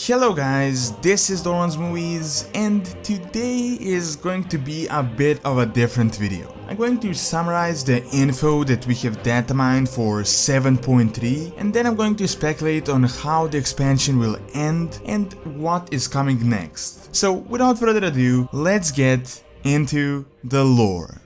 Hello guys, this is Doran's Movies, and today is going to be a bit of a different video. I'm going to summarize the info that we have data mined for 7.3, and then I'm going to speculate on how the expansion will end and what is coming next. So without further ado, let's get into the lore.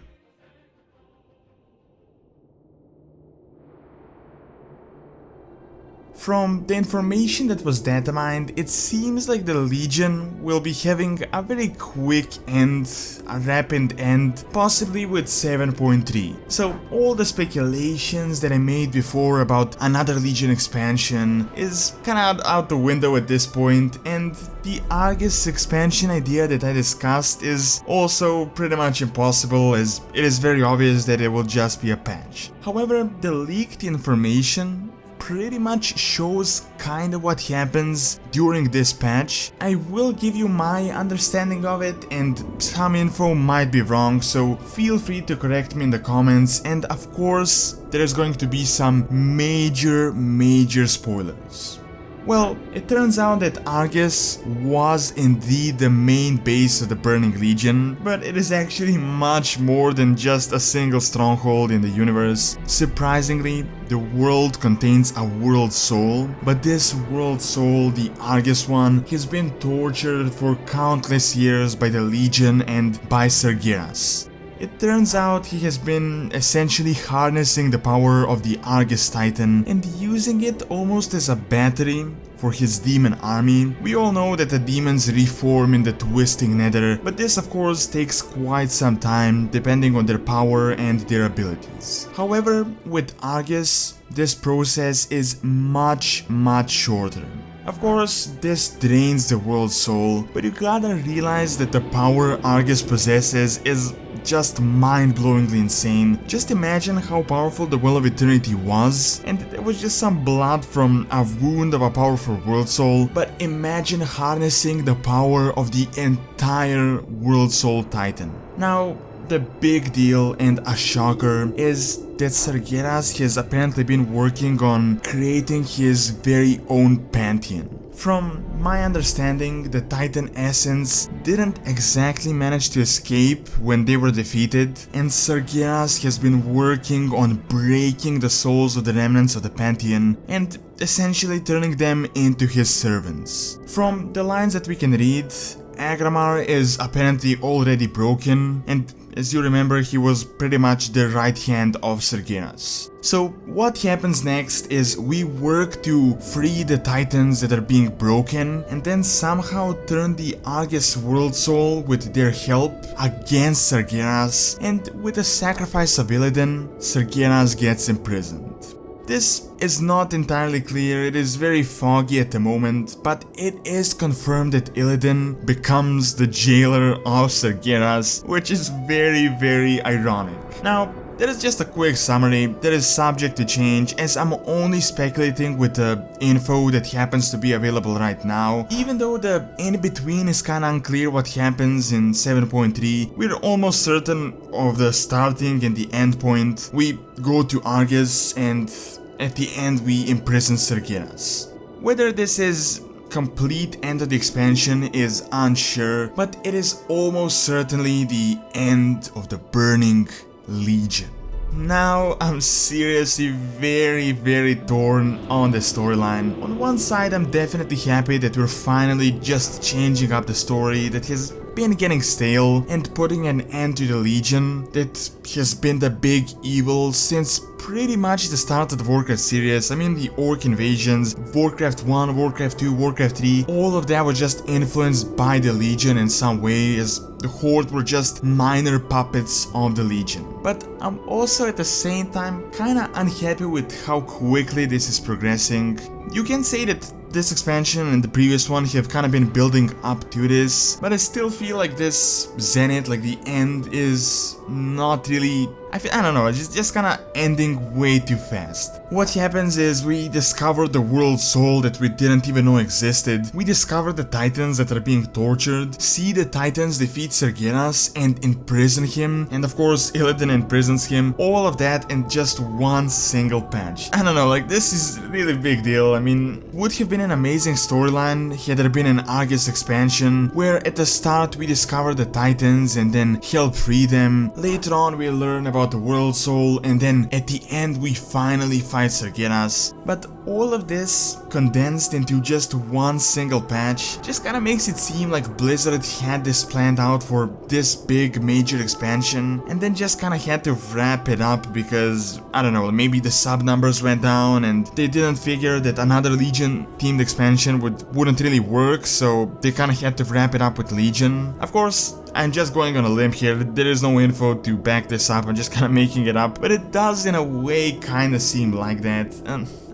From the information that was data mined, it seems like the Legion will be having a very quick end, a rapid end, possibly with 7.3. So all the speculations that I made before about another Legion expansion is kinda out the window at this point, and the Argus expansion idea that I discussed is also pretty much impossible, as it is very obvious that it will just be a patch. However, the leaked information pretty much shows kinda what happens during this patch. I will give you my understanding of it, and some info might be wrong, so feel free to correct me in the comments, and of course there's going to be some major spoilers. Well, it turns out that Argus was indeed the main base of the Burning Legion, but it is actually much more than just a single stronghold in the universe. Surprisingly, the world contains a world soul, but this world soul, the Argus one, has been tortured for countless years by the Legion and by Sargeras. It turns out he has been essentially harnessing the power of the Argus Titan and using it almost as a battery for his demon army. We all know that the demons reform in the twisting nether, but this of course takes quite some time depending on their power and their abilities. However, with Argus, this process is much shorter. Of course, this drains the world soul, but you gotta realize that the power Argus possesses is just mind-blowingly insane. Just imagine how powerful the Well of Eternity was, and it was just some blood from a wound of a powerful world soul, but imagine harnessing the power of the entire world soul titan. Now, the big deal and a shocker is that Sargeras has apparently been working on creating his very own pantheon. From my understanding, the Titan Essence didn't exactly manage to escape when they were defeated, and Sargeras has been working on breaking the souls of the remnants of the Pantheon and essentially turning them into his servants. From the lines that we can read, Agramar is apparently already broken, and as you remember, he was pretty much the right hand of Sargeras. So what happens next is we work to free the titans that are being broken, and then somehow turn the Argus World Soul with their help against Sargeras, and with the sacrifice of Illidan, Sargeras gets imprisoned. This is not entirely clear, it is very foggy at the moment, but it is confirmed that Illidan becomes the jailer of Sargeras, which is very ironic. Now, that is just a quick summary that is subject to change, as I'm only speculating with the info that happens to be available right now. Even though the in-between is kinda unclear what happens in 7.3, we're almost certain of the starting and the end point. We go to Argus, and at the end we imprison Sargeras. Whether this is complete end of the expansion is unsure, but it is almost certainly the end of the Burning Legion. Now I'm seriously very torn on the storyline. On one side, I'm definitely happy that we're finally just changing up the story that has been getting stale and putting an end to the Legion that has been the big evil since pretty much the start of the Warcraft series. I mean, the Orc invasions, Warcraft 1, Warcraft 2, Warcraft 3, all of that was just influenced by the Legion in some way, as the Horde were just minor puppets of the Legion. But I'm also at the same time kinda unhappy with how quickly this is progressing. You can say that this expansion and the previous one have kind of been building up to this, but I still feel like this zenith, like the end, is not really I don't know, it's just kinda ending way too fast. What happens is we discover the world soul that we didn't even know existed. We discover the titans that are being tortured, see the titans defeat Sergeras and imprison him, and of course Illidan imprisons him, all of that in just one single patch. I don't know, like this is really a big deal. I mean, would have been an amazing storyline had there been an Argus expansion, where at the start we discover the titans and then help free them, later on we learn about the world soul, and then at the end we finally fight Sergeras. But all of this condensed into just one single patch just kinda makes it seem like Blizzard had this planned out for this big major expansion and then just kinda had to wrap it up because, I don't know, maybe the sub numbers went down and they didn't figure that another Legion themed expansion wouldn't really work, so they kinda had to wrap it up with Legion. Of course, I'm just going on a limb here, there is no info to back this up, I'm just kinda making it up, but it does in a way kinda seem like that.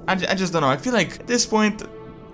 I just don't know, I feel like at this point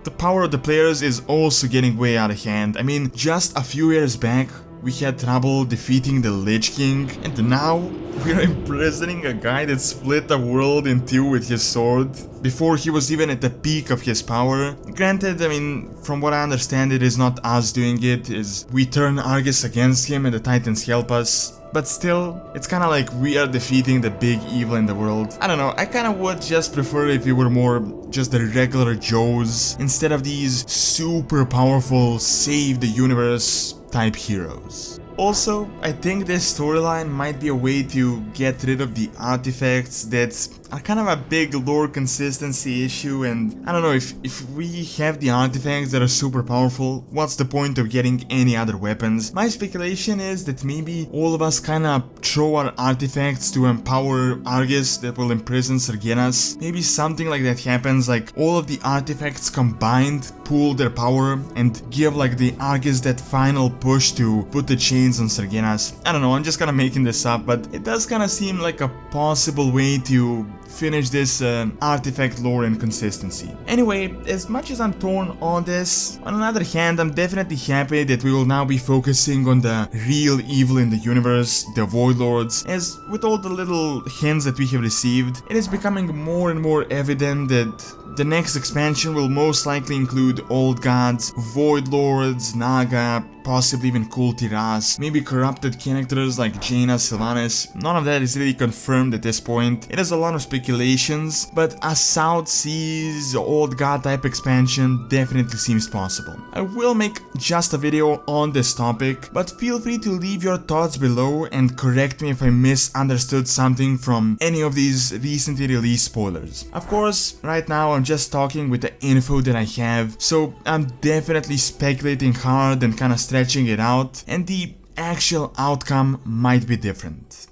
the power of the players is also getting way out of hand. I mean, just a few years back we had trouble defeating the Lich King, and now we're imprisoning a guy that split the world in two with his sword before he was even at the peak of his power. Granted, I mean, from what I understand, it is not us doing it, is we turn Argus against him and the Titans help us. But still, it's kinda like we are defeating the big evil in the world. I don't know, I kinda would just prefer if we were more just the regular Joes instead of these super powerful save the universe type heroes. Also, I think this storyline might be a way to get rid of the artifacts that are kind of a big lore consistency issue, and I don't know, if we have the artifacts that are super powerful, what's the point of getting any other weapons? My speculation is that maybe all of us kinda throw our artifacts to empower Argus that will imprison Sergeras. Maybe something like that happens, like all of the artifacts combined pool their power and give like the Argus that final push to put the chains on Sergeras. I don't know, I'm just kinda making this up, but it does kinda seem like a possible way to finish this artifact lore inconsistency. Anyway, as much as I'm torn on this, on another hand, I'm definitely happy that we will now be focusing on the real evil in the universe, the Void Lords, as with all the little hints that we have received, it is becoming more and more evident that the next expansion will most likely include Old Gods, Void Lords, Naga, possibly even Kulti Ras, maybe corrupted characters like Jaina, Sylvanas. None of that is really confirmed at this point. It has a lot of speculations, but a South Seas Old God type expansion definitely seems possible. I will make just a video on this topic, but feel free to leave your thoughts below and correct me if I misunderstood something from any of these recently released spoilers. Of course, right now I'm just talking with the info that I have, so I'm definitely speculating hard and kinda stretching it out, and the actual outcome might be different.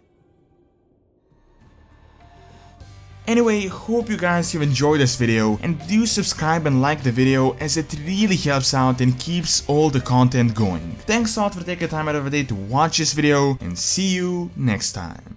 Anyway, hope you guys have enjoyed this video, and do subscribe and like the video as it really helps out and keeps all the content going. Thanks a lot for taking time out of the day to watch this video, and see you next time.